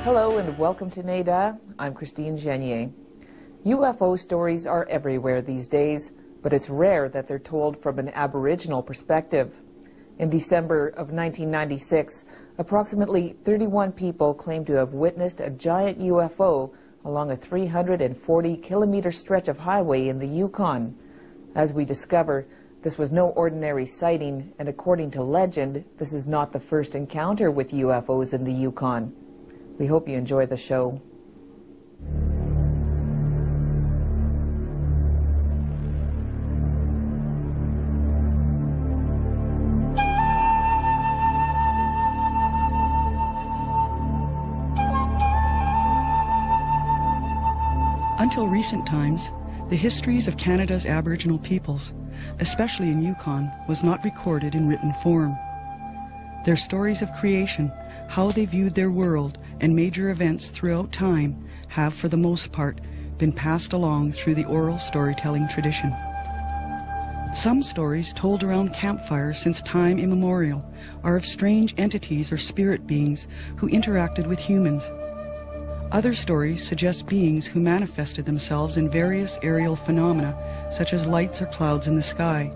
Hello and welcome to NADA. I'm Christine Genier. UFO stories are everywhere these days, but it's rare that they're told from an Aboriginal perspective. In December of 1996, approximately 31 people claimed to have witnessed a giant UFO along a 340-kilometer stretch of highway in the Yukon. As we discover, this was no ordinary sighting, and according to legend, this is not the first encounter with UFOs in the Yukon. We hope you enjoy the show. Until recent times, the histories of Canada's Aboriginal peoples, especially in Yukon, was not recorded in written form. Their stories of creation, how they viewed their world, and major events throughout time have, for the most part, been passed along through the oral storytelling tradition. Some stories told around campfires since time immemorial are of strange entities or spirit beings who interacted with humans. Other stories suggest beings who manifested themselves in various aerial phenomena, such as lights or clouds in the sky,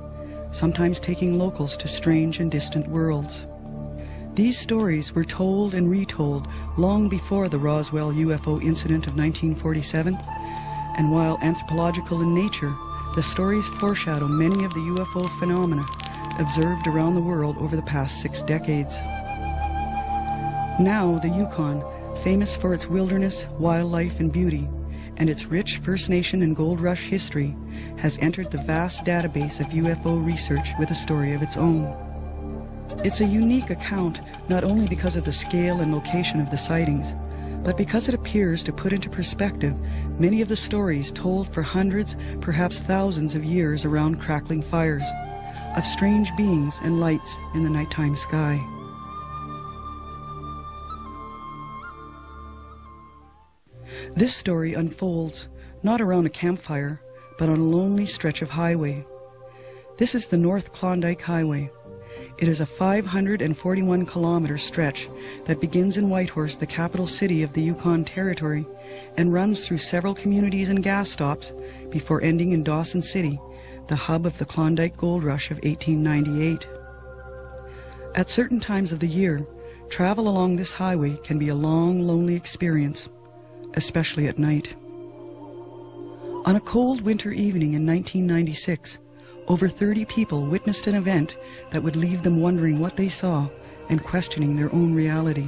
sometimes taking locals to strange and distant worlds. These stories were told and retold long before the Roswell UFO incident of 1947, and while anthropological in nature, the stories foreshadow many of the UFO phenomena observed around the world over the past 6 decades. Now, the Yukon, famous for its wilderness, wildlife, and beauty, and its rich First Nation and Gold Rush history, has entered the vast database of UFO research with a story of its own. It's a unique account not only because of the scale and location of the sightings, but because it appears to put into perspective many of the stories told for hundreds, perhaps thousands of years around crackling fires, of strange beings and lights in the nighttime sky. This story unfolds not around a campfire, but on a lonely stretch of highway. This is the North Klondike Highway. It is a 541-kilometer stretch that begins in Whitehorse, the capital city of the Yukon Territory, and runs through several communities and gas stops before ending in Dawson City, the hub of the Klondike Gold Rush of 1898. At certain times of the year, travel along this highway can be a long, lonely experience, especially at night. On a cold winter evening in 1996, over 30 people witnessed an event that would leave them wondering what they saw and questioning their own reality.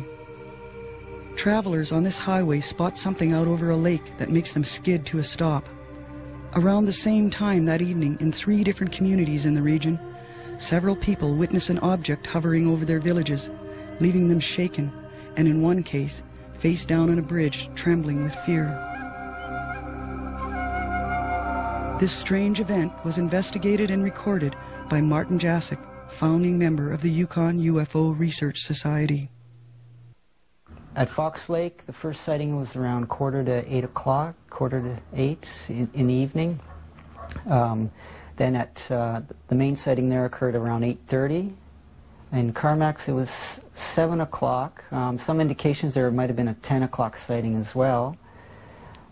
Travelers on this highway spot something out over a lake that makes them skid to a stop. Around the same time that evening, in 3 different communities in the region, several people witness an object hovering over their villages, leaving them shaken, and in one case, face down on a bridge, trembling with fear. This strange event was investigated and recorded by Martin Jacek, founding member of the Yukon UFO Research Society. At Fox Lake, the first sighting was around quarter to 8 in the evening. Then at the main sighting there occurred around 8:30. In Carmax, it was 7 o'clock. Some indications there might have been a 10 o'clock sighting as well.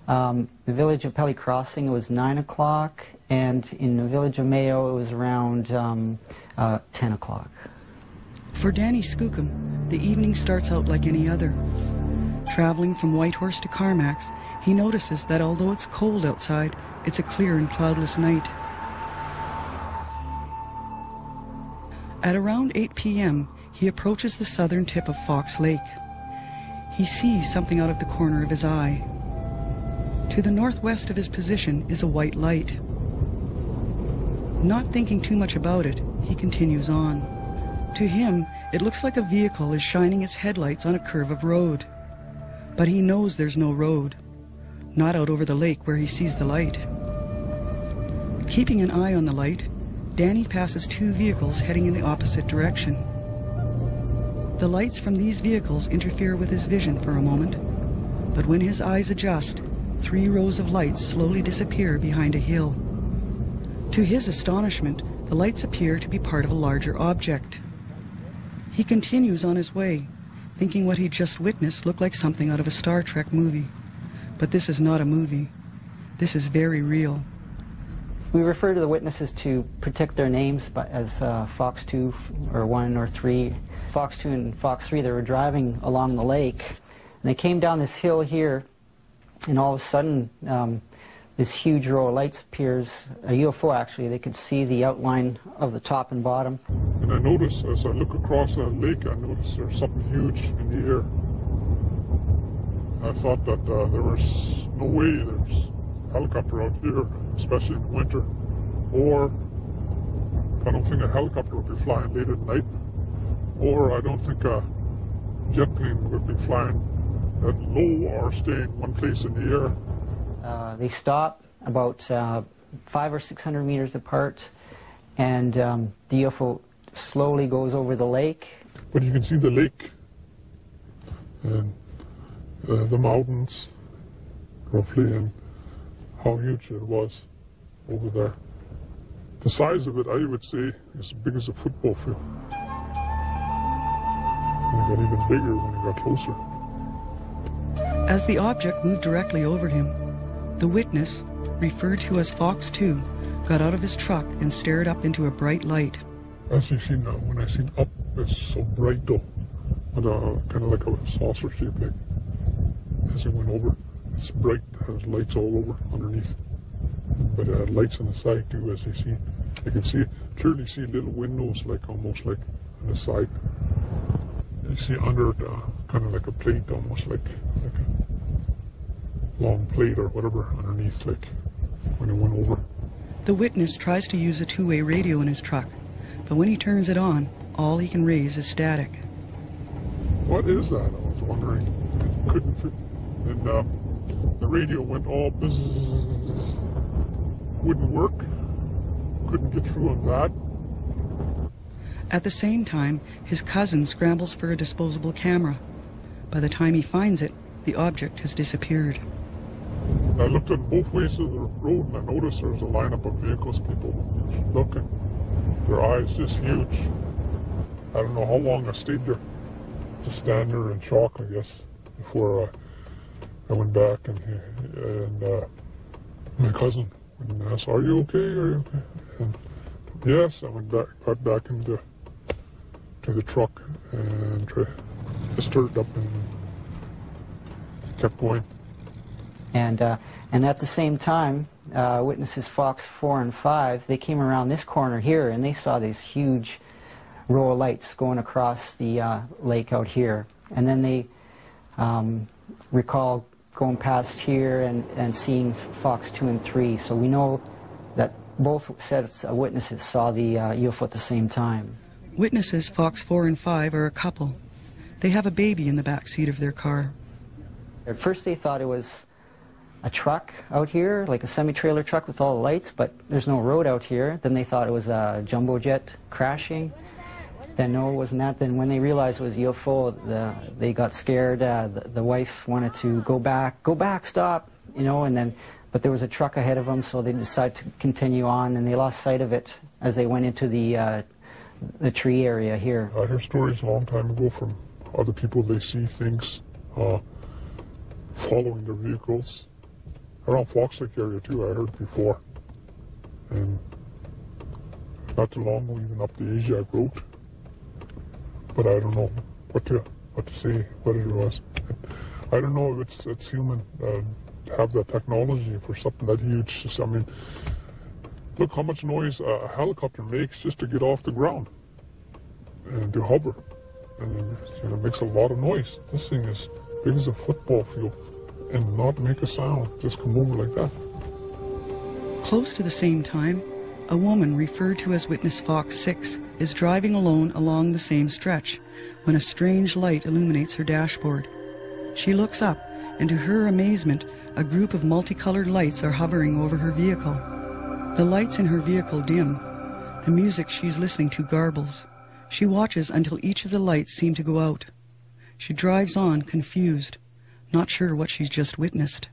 The village of Pelly Crossing, it was 9 o'clock, and in the village of Mayo, it was around 10 o'clock. For Danny Skookum, the evening starts out like any other. Traveling from Whitehorse to Carmax, he notices that although it's cold outside, it's a clear and cloudless night. At around 8 p.m., he approaches the southern tip of Fox Lake. He sees something out of the corner of his eye. To the northwest of his position is a white light. Not thinking too much about it, he continues on. To him, It looks like a vehicle is shining its headlights on a curve of road. But he knows there's no road. Not out over the lake where he sees the light. Keeping an eye on the light, Danny passes two vehicles heading in the opposite direction. The lights from these vehicles interfere with his vision for a moment, but when his eyes adjust, 3 rows of lights slowly disappear behind a hill. To his astonishment, the lights appear to be part of a larger object. He continues on his way, thinking what he'd just witnessed looked like something out of a Star Trek movie. But this is not a movie. This is very real. We refer to the witnesses to protect their names as Fox 2 or 1 or 3. Fox 2 and Fox 3, they were driving along the lake, and they came down this hill here, and all of a sudden this huge row of lights appears, a UFO actually. They could see the outline of the top and bottom. And I noticed, as I look across that lake, I noticed there's something huge in the air. I thought that there was no way there's a helicopter out here, especially in winter. Or I don't think a helicopter would be flying late at night. Or I don't think a jet plane would be flying that low or staying one place in the air. They stop about 500 or 600 meters apart, and the UFO slowly goes over the lake. But you can see the lake and the mountains, roughly, and how huge it was over there. The size of it, I would say, is as big as a football field. And it got even bigger when it got closer. As the object moved directly over him, the witness, referred to as Fox 2, got out of his truck and stared up into a bright light. As you see now, when I see up, it's so bright though, with kind of like a saucer shape. Like, as it went over, it's bright, it has lights all over underneath. But it had lights on the side too, as you see. You can see, clearly see little windows, like almost like on the side. You see under it, kind of like a plate, almost like a long plate or whatever underneath, like when it went over. The witness tries to use a two-way radio in his truck, but when he turns it on, all he can raise is static. What is that? I was wondering. It couldn't fit. And the radio went all buzz, wouldn't work. Couldn't get through on that. At the same time, his cousin scrambles for a disposable camera. By the time he finds it, the object has disappeared. I looked at both ways of the road and I noticed there was a lineup of vehicles, people looking. Their eyes just huge. I don't know how long I stayed there. Just stand there in shock, I guess, before I went back and my cousin went and asked, "Are you okay? Are you okay?" And yes, I went back, got back into the truck and just started up and kept going. And at the same time, witnesses Fox 4 and 5, they came around this corner here and they saw these huge row of lights going across the lake out here. And then they recall going past here and seeing Fox 2 and 3. So we know that both sets of witnesses saw the UFO at the same time. Witnesses Fox 4 and 5 are a couple. They have a baby in the back seat of their car. At first they thought it was a truck out here, like a semi-trailer truck with all the lights, but there's no road out here. Then they thought it was a jumbo jet crashing. Then no, it wasn't that. Then when they realized it was UFO, they got scared. The wife wanted to go back, stop, you know, and then, but there was a truck ahead of them, so they decided to continue on, and they lost sight of it as they went into the tree area here. I heard stories a long time ago from other people. They see things following their vehicles. Around Fox Lake area too, I heard before. And not too long ago, even up the Asia Road. But I don't know what to say, what it was. I don't know if it's human to have that technology for something that huge. I mean, look how much noise a helicopter makes just to get off the ground and to hover. And it makes a lot of noise. This thing is big as a football field and not make a sound, just come over like that. Close to the same time, a woman referred to as Witness Fox 6 is driving alone along the same stretch when a strange light illuminates her dashboard. She looks up, and to her amazement, a group of multicolored lights are hovering over her vehicle. The lights in her vehicle dim. The music she's listening to garbles. She watches until each of the lights seem to go out. She drives on, confused, not sure what she's just witnessed.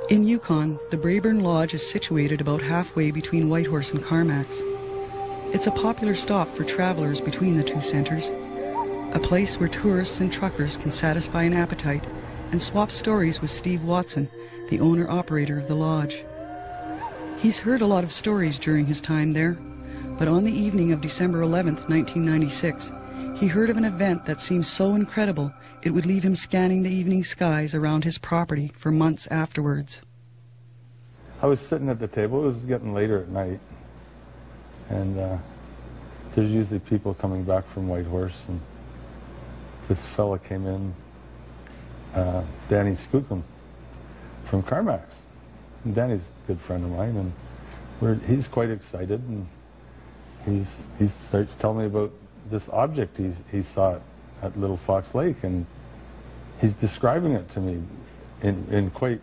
In Yukon, the Braeburn Lodge is situated about halfway between Whitehorse and Carmacks. It's a popular stop for travelers between the two centers, a place where tourists and truckers can satisfy an appetite and swap stories with Steve Watson, the owner-operator of the lodge. He's heard a lot of stories during his time there, but on the evening of December 11th, 1996, he heard of an event that seemed so incredible it would leave him scanning the evening skies around his property for months afterwards. I was sitting at the table. It was getting later at night, and there's usually people coming back from Whitehorse, and this fella came in, Danny Skookum from Carmacks. And Danny's a good friend of mine, and he's quite excited, and he starts telling me about this object he saw at Little Fox Lake, and he's describing it to me in quite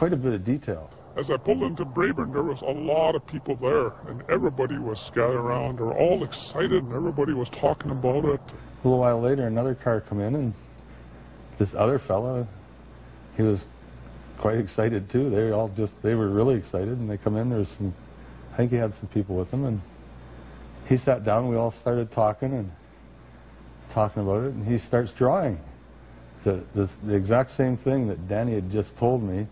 a bit of detail. As I pulled into Braeburn, there was a lot of people there, and everybody was scattered around. They were all excited, and everybody was talking about it. A little while later, another car come in, and this other fella, he was quite excited too. They were really excited, and they come in. I think he had some people with him, and he sat down. We all started talking about it, and he starts drawing the exact same thing that Danny had just told me.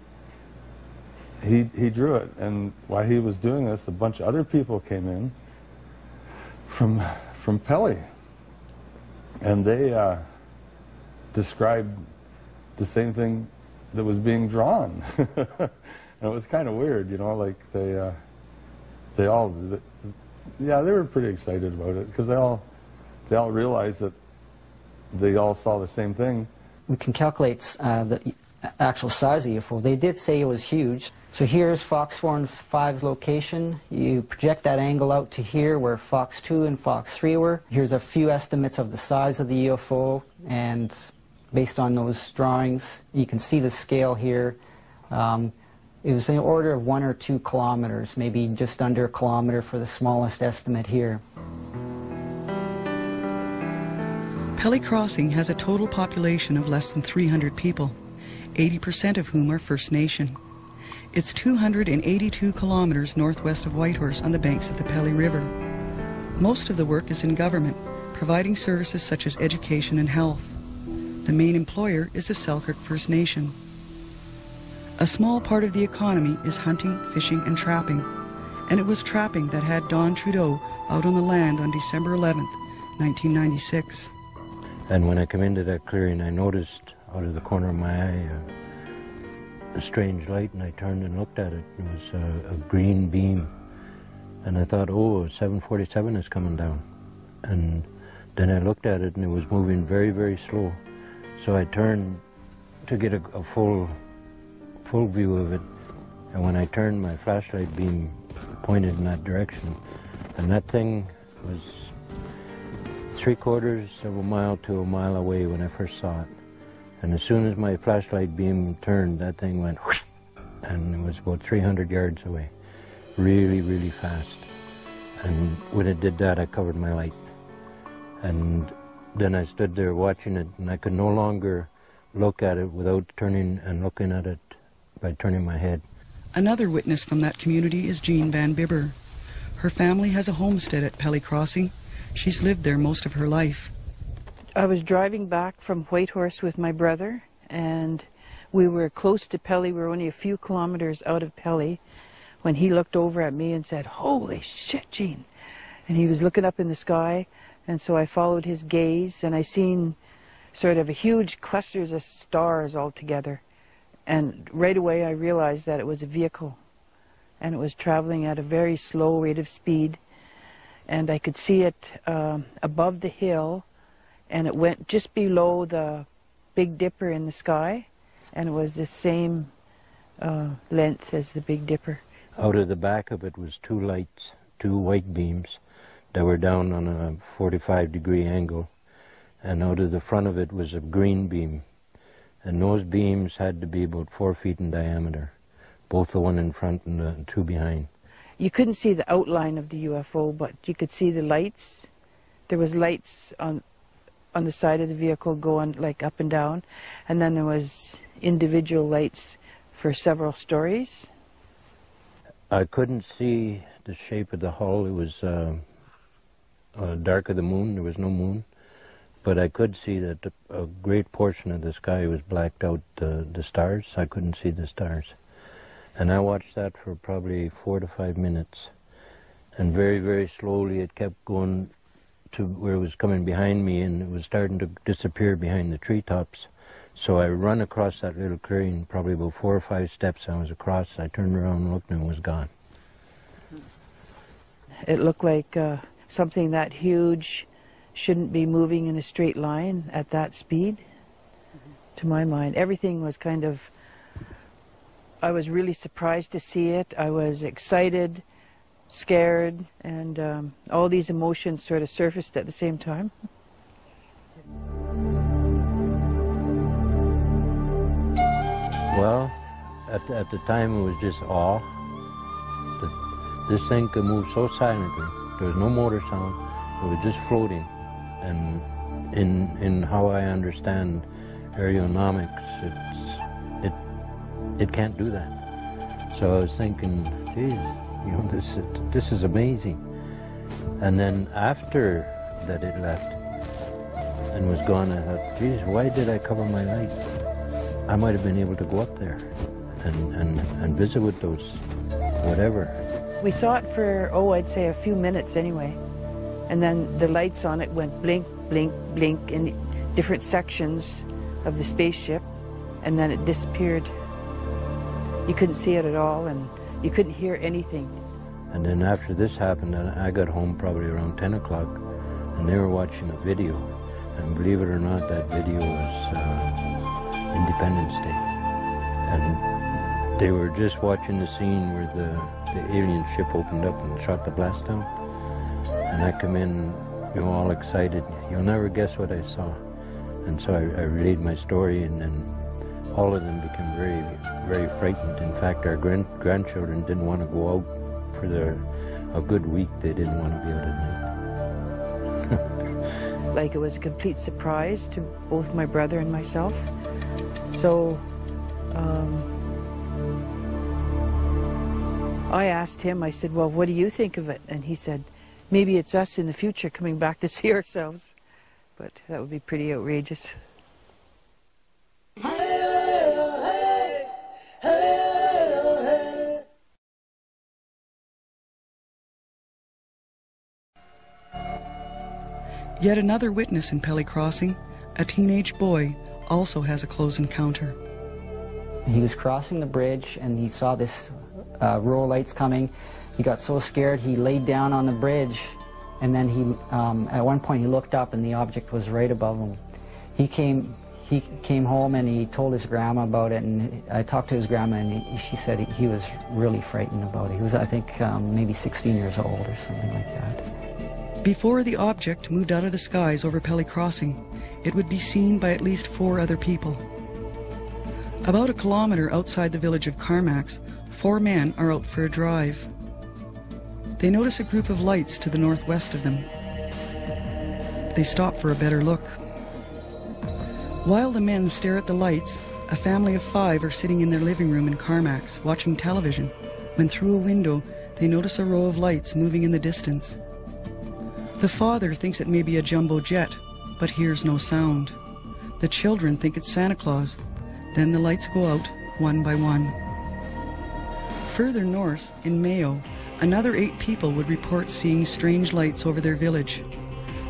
He drew it, and while he was doing this, a bunch of other people came in from Pelly, and they described the same thing that was being drawn. And it was kind of weird, you know, like they were pretty excited about it, because they all realized that they all saw the same thing. We can calculate the actual size of the UFO. They did say it was huge. So here's Fox 4 and 5's location. You project that angle out to here where Fox 2 and Fox 3 were. Here's a few estimates of the size of the UFO, and based on those drawings, you can see the scale here. It was in the order of 1 or 2 kilometers, maybe just under a kilometer for the smallest estimate here. Pelly Crossing has a total population of less than 300 people, 80% of whom are First Nation. It's 282 kilometers northwest of Whitehorse on the banks of the Pelly River. Most of the work is in government, providing services such as education and health. The main employer is the Selkirk First Nation. A small part of the economy is hunting, fishing, and trapping, and it was trapping that had Don Trudeau out on the land on December 11th, 1996. And when I come into that clearing, I noticed out of the corner of my eye a strange light, and I turned and looked at it. It was a green beam, and I thought, oh, a 747 is coming down. And then I looked at it, and it was moving very, very slow. So I turned to get a full view of it, and when I turned, my flashlight beam pointed in that direction, and that thing was 3/4 of a mile to a mile away when I first saw it. And as soon as my flashlight beam turned, that thing went whoosh, and it was about 300 yards away, really, really fast. And when it did that, I covered my light. And then I stood there watching it, and I could no longer look at it without turning and looking at it by turning my head. Another witness from that community is Jean Van Bibber. Her family has a homestead at Pelly Crossing. She's lived there most of her life. I was driving back from Whitehorse with my brother, and we were close to Pelly. We were only a few kilometers out of Pelly when he looked over at me and said, "Holy shit, Jean." And he was looking up in the sky, and so I followed his gaze, and I seen sort of a huge clusters of stars all together. And right away I realized that it was a vehicle, and it was traveling at a very slow rate of speed, and I could see it above the hill, and it went just below the Big Dipper in the sky, and it was the same length as the Big Dipper. Out of the back of it was two lights, two white beams that were down on a 45-degree angle, and out of the front of it was a green beam, and those beams had to be about 4 feet in diameter, both the one in front and the two behind. You couldn't see the outline of the UFO, but you could see the lights. There was lights on the side of the vehicle going like up and down, and then there was individual lights for several stories. I couldn't see the shape of the hull. It was dark of the moon. There was no moon. But I could see that a great portion of the sky was blacked out, the stars. I couldn't see the stars. And I watched that for probably 4 to 5 minutes. And very, very slowly it kept going to where it was coming behind me, and it was starting to disappear behind the treetops. So I run across that little clearing, probably about 4 or 5 steps I was across. I turned around and looked, and it was gone. It looked like something that huge shouldn't be moving in a straight line at that speed, to my mind. Everything was kind of, I was really surprised to see it. I was excited, scared, and all these emotions sort of surfaced at the same time. Well, at the time it was just awe. This thing could move so silently. There was no motor sound. It was just floating. And in how I understand aeronautics, it can't do that. So I was thinking, geez, you know, this is amazing. And then after that it left and was gone, I thought, geez, why did I cover my light? I might have been able to go up there and visit with those, whatever. We saw it for, I'd say a few minutes anyway. And then the lights on it went blink, blink, blink in different sections of the spaceship, and then it disappeared. You couldn't see it at all, and you couldn't hear anything. And then after this happened, I got home probably around 10 o'clock, and they were watching a video. And believe it or not, that video was Independence Day. And they were just watching the scene where the alien ship opened up and shot the blast down. And I come in, you know, all excited. You'll never guess what I saw. And so I relayed my story, and then all of them became very, very frightened. In fact, our grandchildren didn't want to go out for a good week. They didn't want to be out at night. Like, it was a complete surprise to both my brother and myself. So I asked him, I said, well, what do you think of it? And he said, maybe it's us in the future coming back to see ourselves. But that would be pretty outrageous. Yet another witness in Pelly Crossing, a teenage boy, also has a close encounter. He was crossing the bridge and he saw this row of lights coming. He got so scared he laid down on the bridge, and then he, at one point he looked up and the object was right above him. He came home and he told his grandma about it, and I talked to his grandma, and she said he was really frightened about it. He was, I think, maybe 16 years old or something like that. Before the object moved out of the skies over Pelly Crossing, it would be seen by at least 4 other people. About a kilometer outside the village of Carmax, 4 men are out for a drive. They notice a group of lights to the northwest of them. They stop for a better look. While the men stare at the lights, a family of 5 are sitting in their living room in Carmax watching television, when through a window they notice a row of lights moving in the distance. The father thinks it may be a jumbo jet, but hears no sound. The children think it's Santa Claus. Then the lights go out one by one. Further north, in Mayo, another 8 people would report seeing strange lights over their village.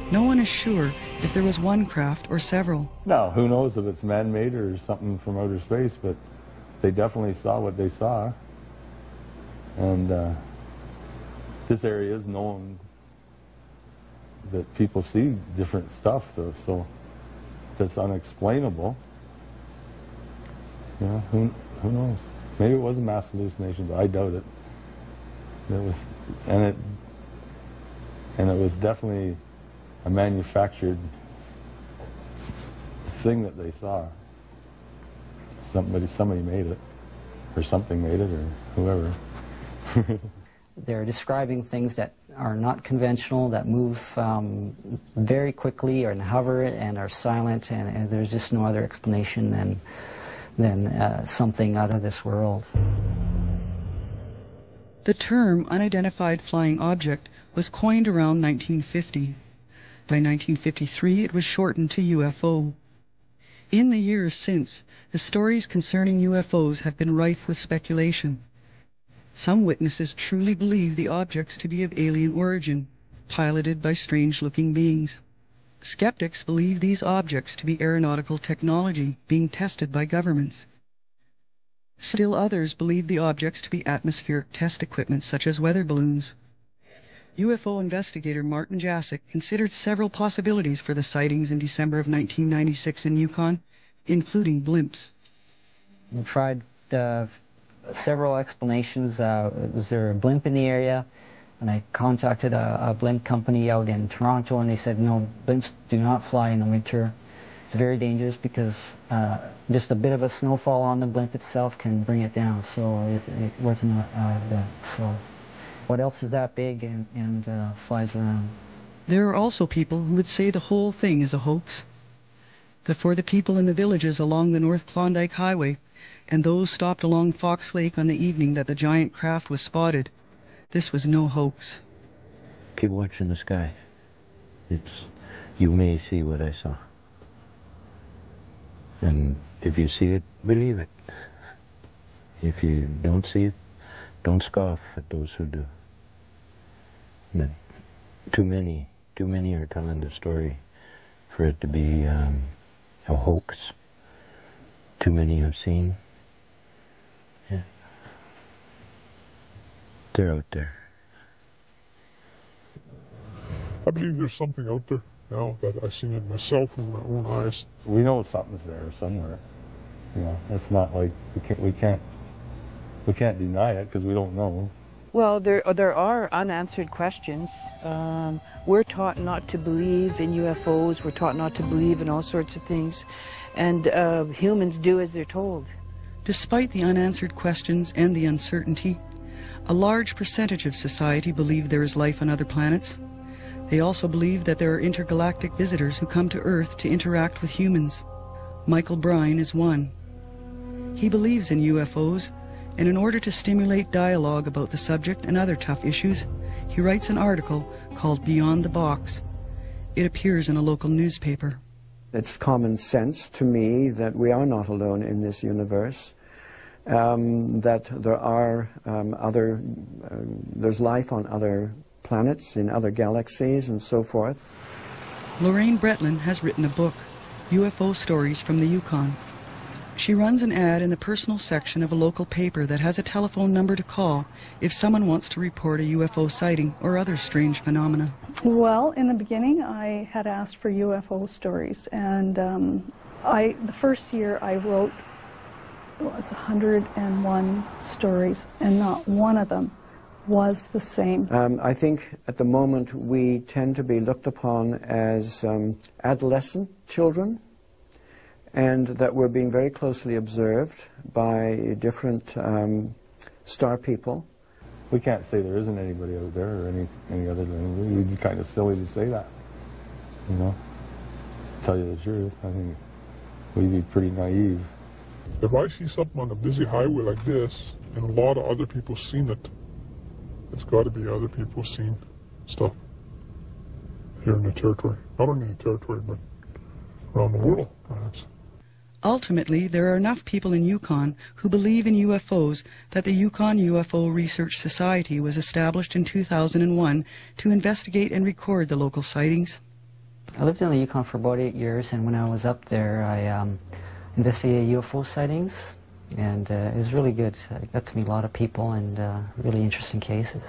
No one is sure if there was one craft or several. Now, who knows if it's man-made or something from outer space, but they definitely saw what they saw. And this area is known that people see different stuff, though, so that's unexplainable. You know, who knows? Maybe it was a mass hallucination, but I doubt it. It was, and it was definitely a manufactured thing that they saw. Somebody made it, or something made it, or whoever. They're describing things that are not conventional, that move very quickly or hover and are silent, and there's just no other explanation than something out of this world. The term unidentified flying object was coined around 1950. By 1953, it was shortened to UFO. In the years since, the stories concerning UFOs have been rife with speculation. Some witnesses truly believe the objects to be of alien origin, piloted by strange-looking beings. Skeptics believe these objects to be aeronautical technology being tested by governments. Still others believe the objects to be atmospheric test equipment such as weather balloons. UFO investigator Martin Jacek considered several possibilities for the sightings in December of 1996 in Yukon, including blimps. We tried several explanations. Was there a blimp in the area? And I contacted a blimp company out in Toronto, and they said, no, blimps do not fly in the winter. It's very dangerous because just a bit of a snowfall on the blimp itself can bring it down, so it wasn't so what else is that big and flies around? There are also people who would say the whole thing is a hoax. That for the people in the villages along the North Klondike Highway and those stopped along Fox Lake on the evening that the giant craft was spotted, this was no hoax. Keep watching the sky. You may see what I saw. And if you see it, believe it. If you don't see it, don't scoff at those who do. But too many are telling the story for it to be a hoax. Too many have seen. Yeah. They're out there. I believe there's something out there now that I've seen it myself with my own eyes. We know something's there somewhere. You know, it's not like we can't deny it because we don't know. Well, there are unanswered questions. We're taught not to believe in UFOs. We're taught not to believe in all sorts of things. And humans do as they're told. Despite the unanswered questions and the uncertainty, a large percentage of society believe there is life on other planets. They also believe that there are intergalactic visitors who come to Earth to interact with humans. Michael Bryan is one. He believes in UFOs, and in order to stimulate dialogue about the subject and other tough issues, he writes an article called Beyond the Box. It appears in a local newspaper. It's common sense to me that we are not alone in this universe, that there are there's life on other planets, in other galaxies, and so forth. Lorraine Bretlin has written a book, UFO Stories from the Yukon. She runs an ad in the personal section of a local paper that has a telephone number to call if someone wants to report a UFO sighting or other strange phenomena. Well, in the beginning, I had asked for UFO stories, and the first year I wrote, it was 101 stories, and not one of them was the same. I think at the moment we tend to be looked upon as adolescent children, and that we're being very closely observed by different star people. We can't say there isn't anybody out there or any other than we would be kind of silly to say that. You know, tell you the truth, I think we'd be pretty naive. If I see something on a busy highway like this, and a lot of other people seen it, it's got to be other people seen stuff here in the territory. Not only in the territory, but around the world, perhaps. Ultimately, there are enough people in Yukon who believe in UFOs that the Yukon UFO Research Society was established in 2001 to investigate and record the local sightings. I lived in the Yukon for about 8 years, and when I was up there, I investigated UFO sightings, and it was really good. I got to meet a lot of people and really interesting cases.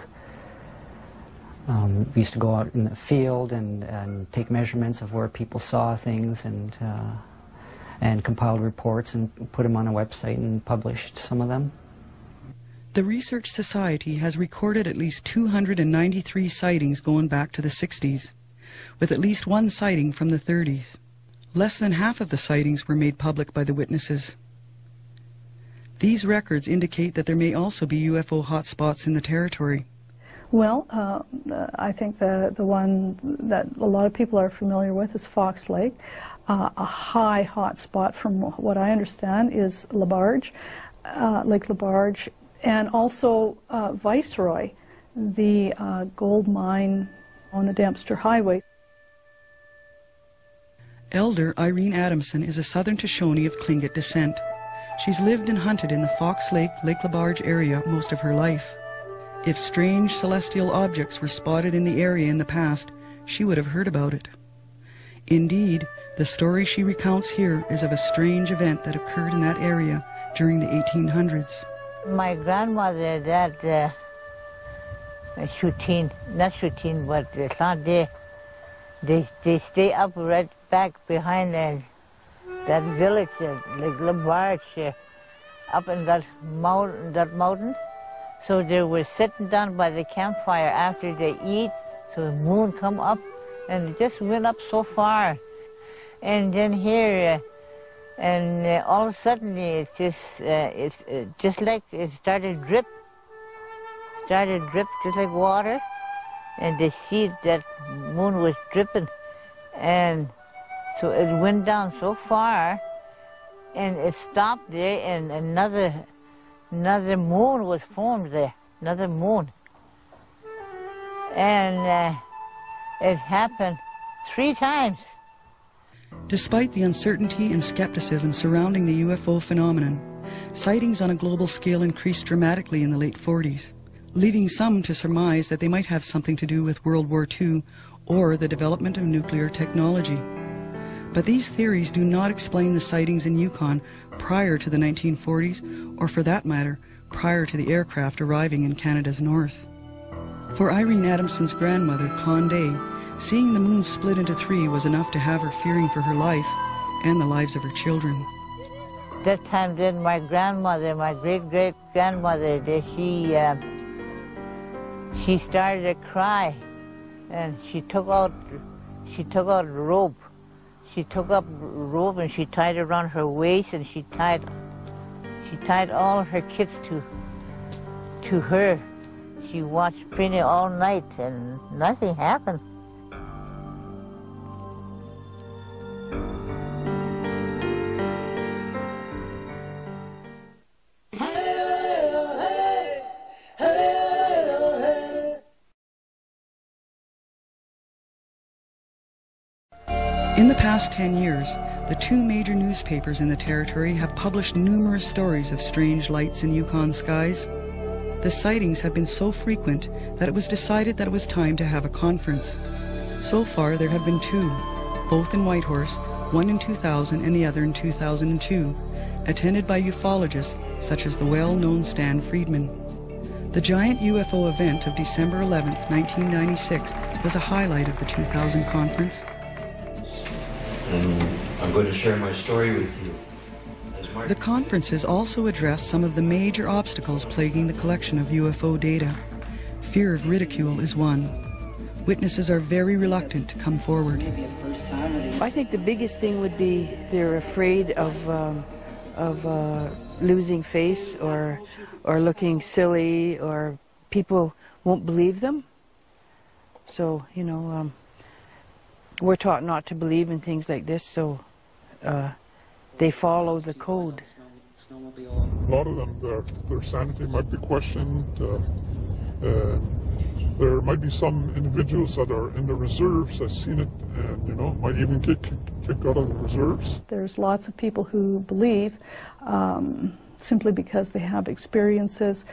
We used to go out in the field and take measurements of where people saw things, and and compiled reports and put them on a website and published some of them. The Research Society has recorded at least 293 sightings going back to the 60s, with at least one sighting from the 30s. Less than half of the sightings were made public by the witnesses. These records indicate that there may also be UFO hotspots in the territory. Well, I think the one that a lot of people are familiar with is Fox Lake. A high hot spot, from what I understand, is Labarge, Lake Labarge, and also Viceroy, the gold mine on the Dempster Highway. Elder Irene Adamson is a Southern Shoshone of Tlingit descent. She's lived and hunted in the Fox Lake, Lake Labarge area most of her life. If strange celestial objects were spotted in the area in the past, she would have heard about it. Indeed, the story she recounts here is of a strange event that occurred in that area during the 1800s. My grandmother, that shooting, not shooting, but Sunday, they stay up right back behind that village, like Labarge, up in that mountain. So they were sitting down by the campfire after they eat, so the moon come up, and it just went up so far. And then here, all of a sudden, it's just like it started drip just like water, and they see that moon was dripping, and so it went down so far, and it stopped there, and another moon was formed there, another moon, and it happened 3 times. Despite the uncertainty and skepticism surrounding the UFO phenomenon, sightings on a global scale increased dramatically in the late 40s, leading some to surmise that they might have something to do with World War II or the development of nuclear technology. But these theories do not explain the sightings in Yukon prior to the 1940s, or for that matter, prior to the aircraft arriving in Canada's north. For Irene Adamson's grandmother, Conde, seeing the moon split into 3 was enough to have her fearing for her life and the lives of her children. That time then my grandmother, my great-great-grandmother, she started to cry, and she took out a rope. She took up rope and she tied it around her waist, and she tied all her kids to her. She watched Penny all night and nothing happened. In the past 10 years, the 2 major newspapers in the territory have published numerous stories of strange lights in Yukon skies. The sightings have been so frequent that it was decided that it was time to have a conference. So far, there have been 2, both in Whitehorse, one in 2000 and the other in 2002, attended by ufologists such as the well-known Stan Friedman. The Giant UFO event of December 11, 1996 was a highlight of the 2000 conference. And I'm going to share my story with you. The conferences also addressed some of the major obstacles plaguing the collection of UFO data. Fear of ridicule is one. Witnesses are very reluctant to come forward. I think the biggest thing would be they're afraid of losing face or looking silly, or people won't believe them. So, you know, we're taught not to believe in things like this, so they follow the code. A lot of them, their sanity might be questioned. There might be some individuals that are in the reserves that's seen it, and you know, might even get kicked out of the reserves. There's lots of people who believe simply because they have experiences,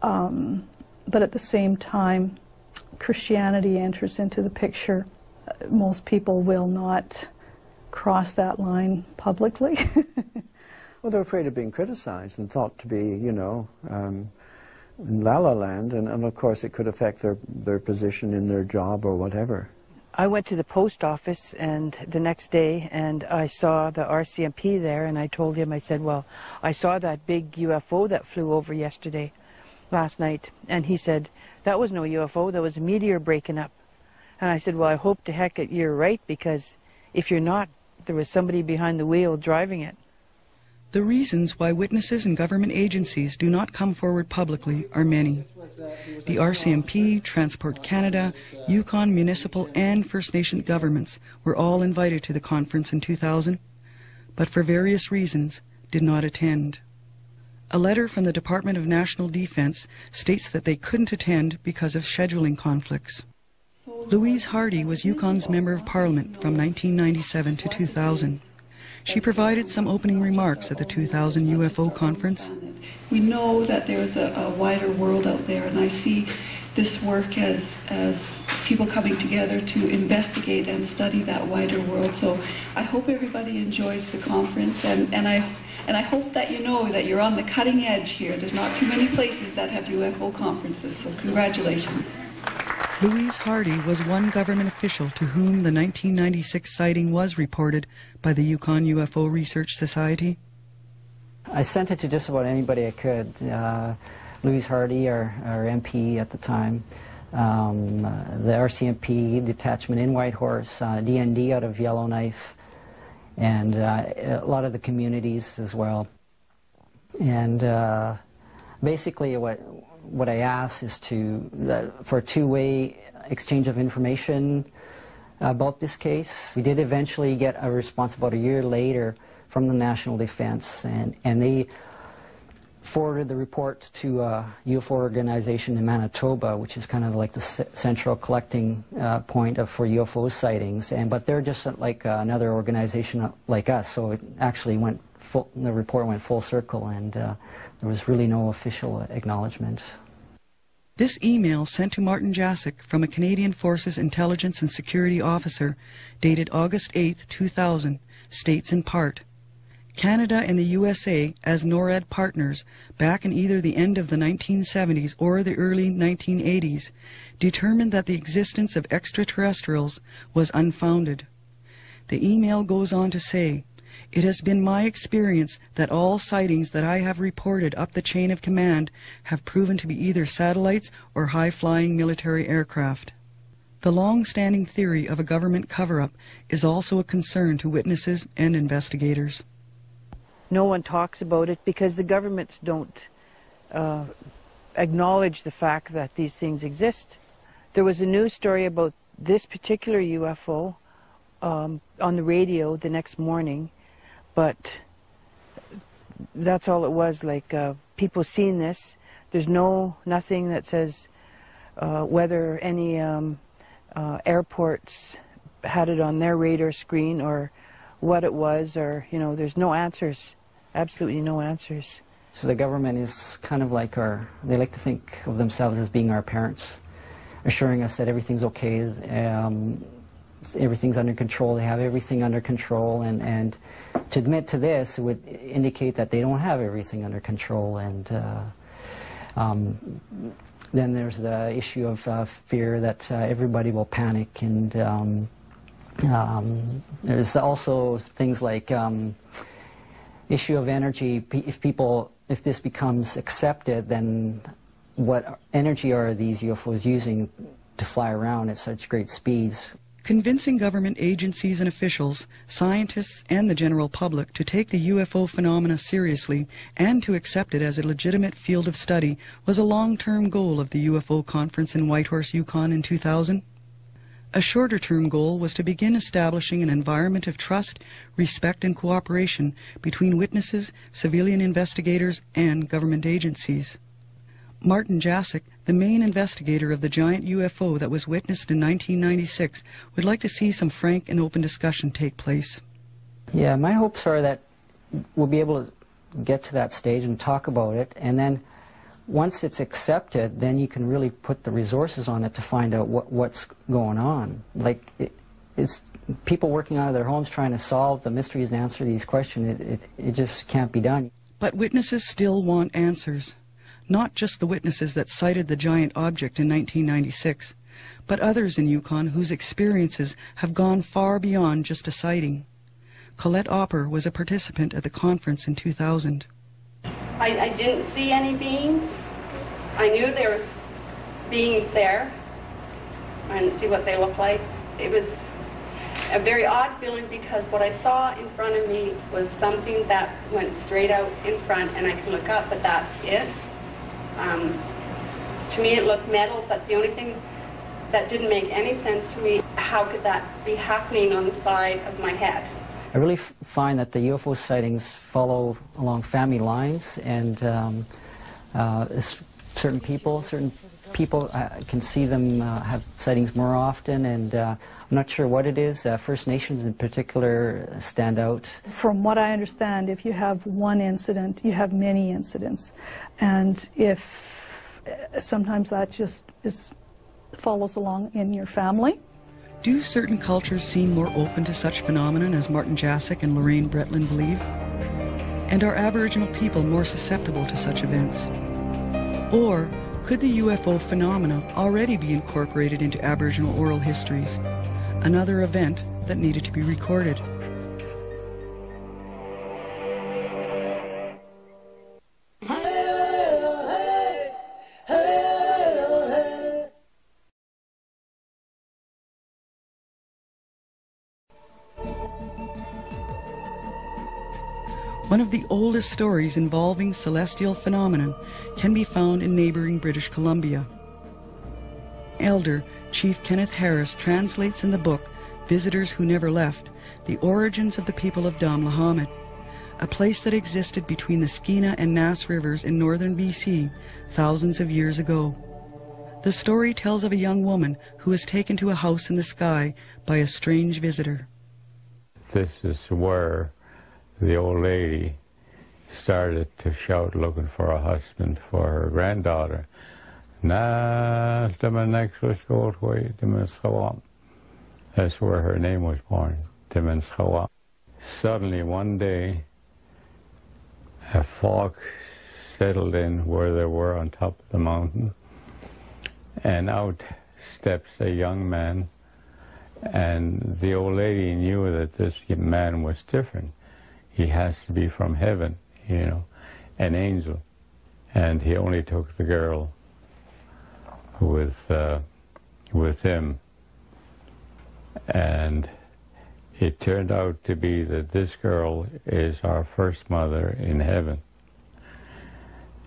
but at the same time, Christianity enters into the picture. Most people will not cross that line publicly. Well, they're afraid of being criticized and thought to be, you know, la la land, and of course it could affect their position in their job or whatever. I went to the post office and the next day, and I saw the RCMP there, and I told him, I said, well, I saw that big UFO that flew over last night. And he said, that was no UFO, that was a meteor breaking up. And I said, well, I hope to heck that you're right, because if you're not, there was somebody behind the wheel driving it. The reasons why witnesses and government agencies do not come forward publicly are many. The RCMP, Transport Canada, Yukon municipal and First Nation governments were all invited to the conference in 2000, but for various reasons did not attend. A letter from the Department of National Defense states that they couldn't attend because of scheduling conflicts. Louise Hardy was Yukon's Member of Parliament from 1997 to 2000. She provided some opening remarks at the 2000 UFO conference. We know that there's a wider world out there, and I see this work as people coming together to investigate and study that wider world. So I hope everybody enjoys the conference, and I hope that you know that you're on the cutting edge here. There's not too many places that have UFO conferences, so congratulations. Louise Hardy was one government official to whom the 1996 sighting was reported by the Yukon UFO Research Society. I sent it to just about anybody I could. Louise Hardy, our MP at the time, the RCMP detachment in Whitehorse, DND out of Yellowknife, and a lot of the communities as well. And basically what I asked is for a two-way exchange of information about this case. We did eventually get a response about a year later from the National Defense, and they forwarded the report to a UFO organization in Manitoba, which is kind of like the central collecting point for UFO sightings. But they're just like another organization like us, so it actually the report went full circle, and there was really no official acknowledgement. This email sent to Martin Jacek from a Canadian Forces Intelligence and Security Officer dated August 8, 2000, states in part, Canada and the USA as NORAD partners back in either the end of the 1970s or the early 1980s determined that the existence of extraterrestrials was unfounded. The email goes on to say, it has been my experience that all sightings that I have reported up the chain of command have proven to be either satellites or high-flying military aircraft. The long-standing theory of a government cover-up is also a concern to witnesses and investigators. No one talks about it because the governments don't acknowledge the fact that these things exist. There was a news story about this particular UFO on the radio the next morning, but that's all it was, like people seen this. There's nothing that says whether any airports had it on their radar screen or what it was, or, you know, there's no answers, absolutely no answers. So the government is kind of like they like to think of themselves as being our parents, assuring us that everything's okay, everything's under control, they have everything under control, and to admit to this would indicate that they don't have everything under control. And then there's the issue of fear that everybody will panic, and there's also things like issue of energy. If this becomes accepted, then what energy are these UFOs using to fly around at such great speeds? Convincing government agencies and officials, scientists and the general public to take the UFO phenomena seriously and to accept it as a legitimate field of study was a long-term goal of the UFO conference in Whitehorse, Yukon in 2000. A shorter-term goal was to begin establishing an environment of trust, respect and cooperation between witnesses, civilian investigators and government agencies. Martin Jacek, the main investigator of the giant UFO that was witnessed in 1996, would like to see some frank and open discussion take place. Yeah, my hopes are that we'll be able to get to that stage and talk about it, and then once it's accepted, then you can really put the resources on it to find out what's going on. Like, it's people working out of their homes trying to solve the mysteries and answer these questions. It just can't be done. But witnesses still want answers. Not just the witnesses that sighted the giant object in 1996, but others in Yukon whose experiences have gone far beyond just a sighting. Colette Opper was a participant at the conference in 2000. I didn't see any beings. I knew there was beings there. I didn't see what they looked like. It was a very odd feeling because what I saw in front of me was something that went straight out in front, and I can look up, but that's it. To me it looked metal, but the only thing that didn't make any sense to me, how could that be happening on the side of my head? I really find that the UFO sightings follow along family lines, and certain people can see them have sightings more often, and I'm not sure what it is. First Nations in particular stand out. From what I understand, if you have one incident, you have many incidents, and if sometimes that just follows along in your family. Do certain cultures seem more open to such phenomenon as Martin Jacek and Lorraine Bretland believe? And are Aboriginal people more susceptible to such events? Or could the UFO phenomena already be incorporated into Aboriginal oral histories? Another event that needed to be recorded. One of the oldest stories involving celestial phenomenon can be found in neighboring British Columbia. Elder Chief Kenneth Harris translates in the book Visitors Who Never Left the origins of the people of Damlahamet, a place that existed between the Skeena and Nass rivers in northern BC thousands of years ago. The story tells of a young woman who is taken to a house in the sky by a strange visitor. This is where the old lady started to shout looking for a husband for her granddaughter. That's where her name was born, Timmins-Chawa. Suddenly one day a fog settled in where they were on top of the mountain, and out steps a young man, and the old lady knew that this man was different. He has to be from heaven, you know, an angel. And he only took the girl with him. And it turned out to be that this girl is our first mother in heaven,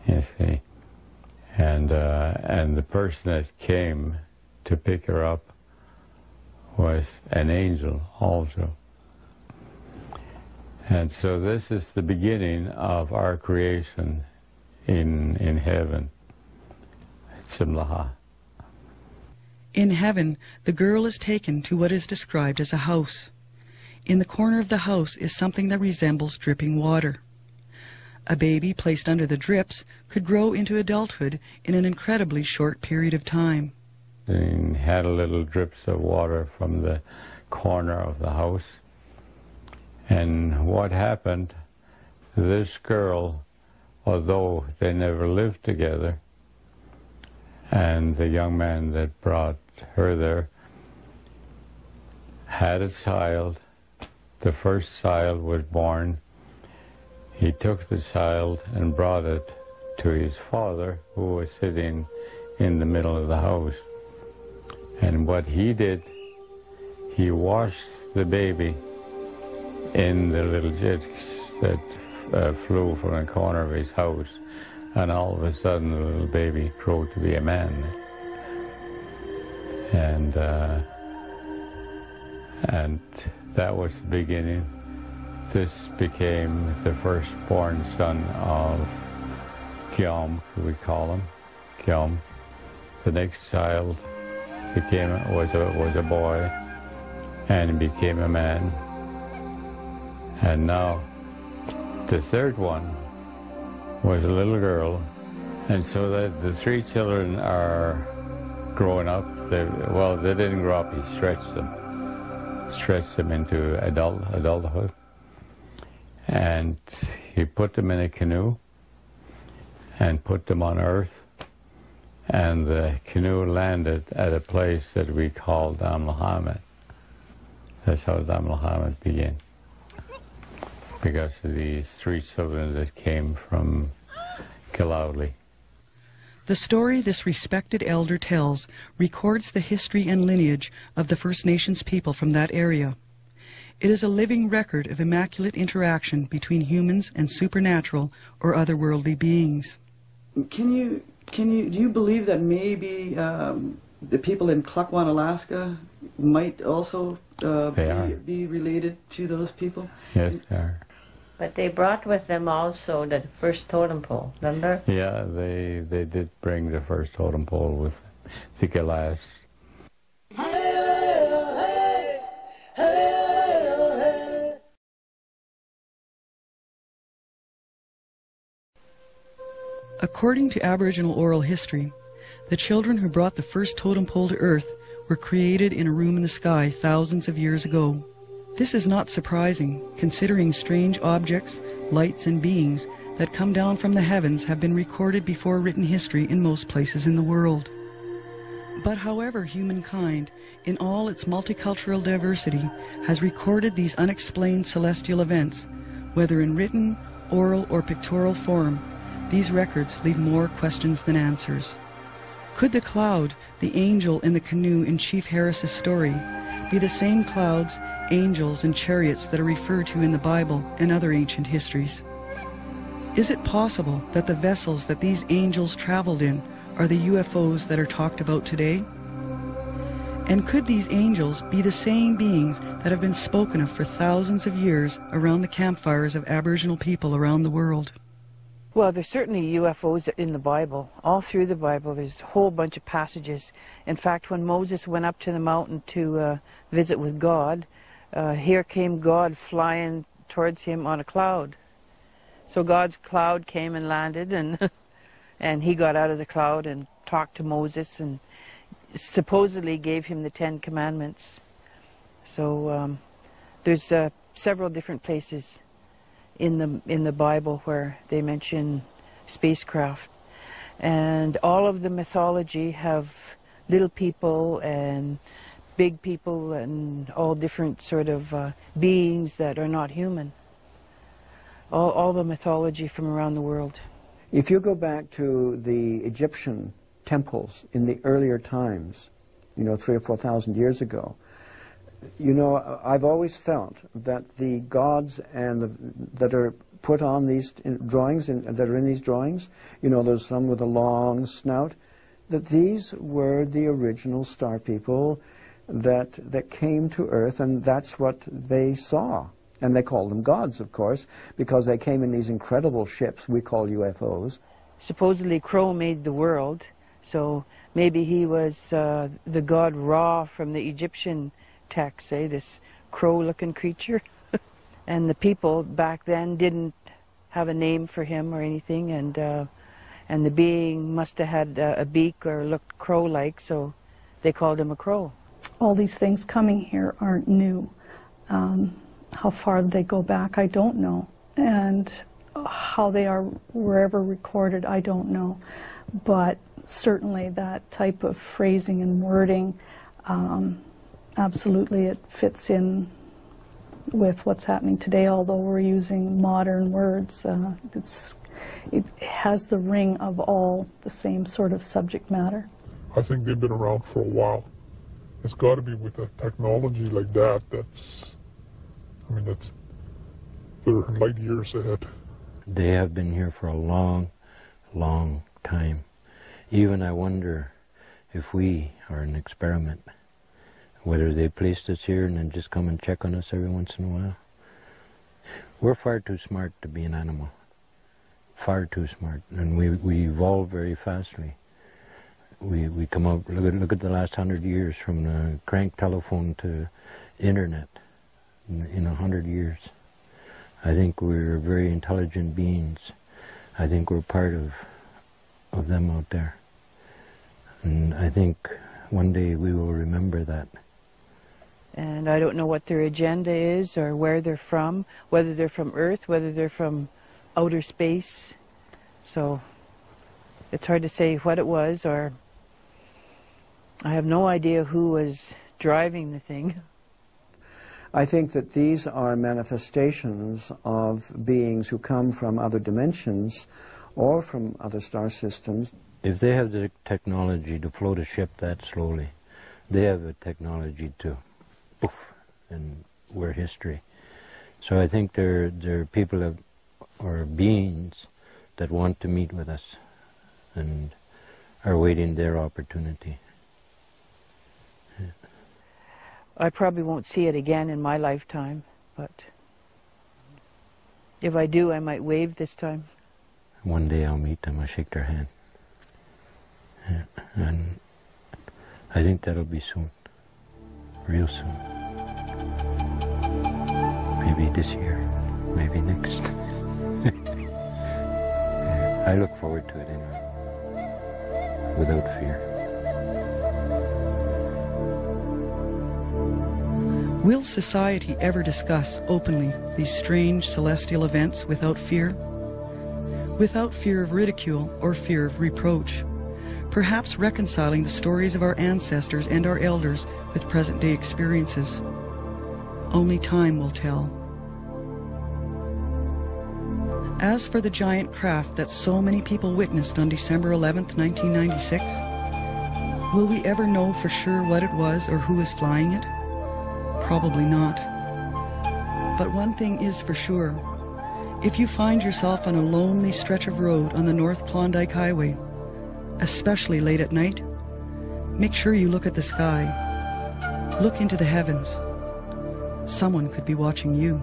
you see. And the person that came to pick her up was an angel also. And so this is the beginning of our creation in heaven. Tzimlaha. In heaven, the girl is taken to what is described as a house. In the corner of the house is something that resembles dripping water. A baby placed under the drips could grow into adulthood in an incredibly short period of time. And had a little drips of water from the corner of the house. And what happened, this girl, although they never lived together, and the young man that brought her there had a child. The first child was born. He took the child and brought it to his father, who was sitting in the middle of the house. And what he did, he washed the baby in the little jets that flew from the corner of his house, and all of a sudden the little baby grew to be a man. And that was the beginning. This became the firstborn son of Kiom, we call him, Kiom. The next child was a boy, and became a man. And now the third one was a little girl. And so that the three children are growing up. They didn't grow up, he stretched them into adulthood. And he put them in a canoe and put them on Earth. and the canoe landed at a place that we called Amlahamet. That's how Amlahamet began, because of these 3 children that came from Kilowley. The story this respected elder tells records the history and lineage of the First Nations people from that area. It is a living record of immaculate interaction between humans and supernatural or otherworldly beings. Do you believe that maybe the people in Klukwan, Alaska might also be related to those people? Yes, they are. But they brought with them also the first totem pole, remember? Yeah, they did bring the first totem pole with the Gilas. According to Aboriginal oral history, the children who brought the first totem pole to Earth were created in a room in the sky thousands of years ago. This is not surprising, considering strange objects, lights, and beings that come down from the heavens have been recorded before written history in most places in the world. But however humankind, in all its multicultural diversity, has recorded these unexplained celestial events, whether in written, oral, or pictorial form, these records leave more questions than answers. Could the cloud, the angel in the canoe in Chief Harris's story, be the same clouds, angels, and chariots that are referred to in the Bible and other ancient histories? Is it possible that the vessels that these angels traveled in are the UFOs that are talked about today? And could these angels be the same beings that have been spoken of for thousands of years around the campfires of Aboriginal people around the world? Well, there's certainly UFOs in the Bible. All through the Bible, there's a whole bunch of passages. In fact, when Moses went up to the mountain to visit with God, here came God flying towards him on a cloud. So God's cloud came and landed, and and he got out of the cloud and talked to Moses and supposedly gave him the 10 Commandments. So there's several different places in the Bible where they mention spacecraft, and all of the mythology have little people and big people and all different sort of beings that are not human. All the mythology from around the world. If you go back to the Egyptian temples in the earlier times, 3,000 or 4,000 years ago, I've always felt that the gods that are put on these drawings, that are in these drawings, there's some with a long snout, that these were the original star people that came to Earth, and that's what they saw. And they called them gods, of course, because they came in these incredible ships we call UFOs. Supposedly Crow made the world, so maybe he was the god Ra from the Egyptian text, this crow-looking creature. And the people back then didn't have a name for him or anything, and the being must have had a beak or looked crow-like, so they called him a crow. All these things coming here aren't new. How far they go back, I don't know. And how they are wherever recorded, I don't know. But certainly that type of phrasing and wording, absolutely it fits in with what's happening today, although we're using modern words. It has the ring of all the same sort of subject matter. I think they've been around for a while. It's got to be with a technology like that, they're light years ahead. They have been here for a long, long time. Even I wonder if we are an experiment, whether they placed us here and then just come and check on us every once in a while. We're far too smart to be an animal. Far too smart. And we evolve very fastly. We come up, look at the last 100 years, from the crank telephone to internet. In 100 years. I think we're very intelligent beings. I think we're part of them out there. And I think one day we will remember that. And I don't know what their agenda is or where they're from, whether they're from Earth, whether they're from outer space. So It's hard to say what it was, or I have no idea who was driving the thing. I think that these are manifestations of beings who come from other dimensions or from other star systems. If they have the technology to float a ship that slowly, they have the technology to poof, and we're history. So I think there are people or beings that want to meet with us and are waiting their opportunity. Yeah. I probably won't see it again in my lifetime, but if I do, I might wave this time. One day I'll meet them, I'll shake their hand. Yeah. And I think that'll be soon, real soon. Maybe this year, maybe next. Yeah, I look forward to it anyway, without fear. Will society ever discuss openly these strange celestial events without fear? Without fear of ridicule or fear of reproach? Perhaps reconciling the stories of our ancestors and our elders with present-day experiences. Only time will tell. As for the giant craft that so many people witnessed on December 11th, 1996, will we ever know for sure what it was or who was flying it? Probably not. But one thing is for sure. If you find yourself on a lonely stretch of road on the North Klondike Highway, especially late at night, make sure you look at the sky. Look into the heavens. Someone could be watching you.